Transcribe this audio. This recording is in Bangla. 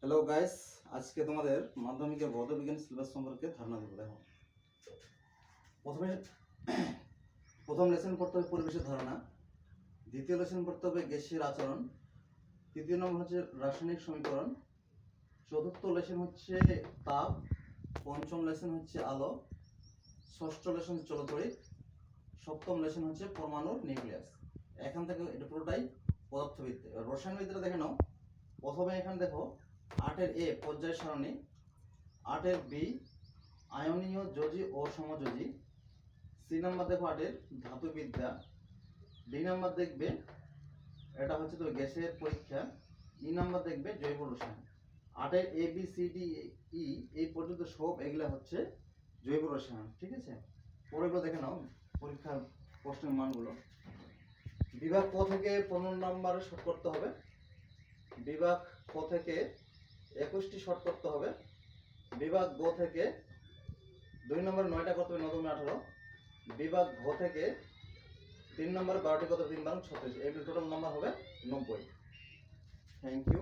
হ্যালো গাইস, আজকে তোমাদের মাধ্যমিকের ভৌত বিজ্ঞান সিলেবাস সম্পর্কে ধারণা দেবো। দেখো, প্রথমে প্রথম লেসন পড়তে হবে পরিবেশের ধারণা, দ্বিতীয় লেসন পড়তে হবে গ্যাসের আচরণ, তৃতীয় নম্বর হচ্ছে রাসায়নিক সমীকরণ, চতুর্থ লেসন হচ্ছে তাপ, পঞ্চম লেসন হচ্ছে আলো, ষষ্ঠ লেসন চলতড়িৎ, সপ্তম লেসন হচ্ছে পরমাণুর নিউক্লিয়াস। এখান থেকে এটা পুরোটাই পদার্থবিদ্যা। রসায়নবিদ্যাটা দেখে নাও। প্রথমে এখানে দেখো 8-এর এ পর্যায় সারণী, 8-এর বি আয়নীয় যোজী ও সমযোজী, সি নাম্বার দেখো 8-এর ধাতুবিদ্যা, ডি নাম্বার দেখবে এটা হচ্ছে তো গ্যাসের পরীক্ষা, ই নাম্বার দেখবে জৈব রসায়ন। 8-এর A B C D E এই পর্যন্ত সব এগুলা হচ্ছে জৈব রসায়ন। ঠিক আছে, পরেরগুলো দেখে নাও পরীক্ষার প্রশ্নের মানগুলো। বিভাগ ক থেকে 15 নম্বরে শর্ট করতে হবে, বিভাগ ক থেকে 21টি শর্ট করতে হবে, বিভাগ গ থেকে 2 নম্বরে 9টা করতে হবে, 9 দুগুণে 18, বিভাগ ঘ থেকে 3 নম্বরে 12টি করতে হবে, 3 বারং 36, এই টোটাল নাম্বার হবে 90। Thank you.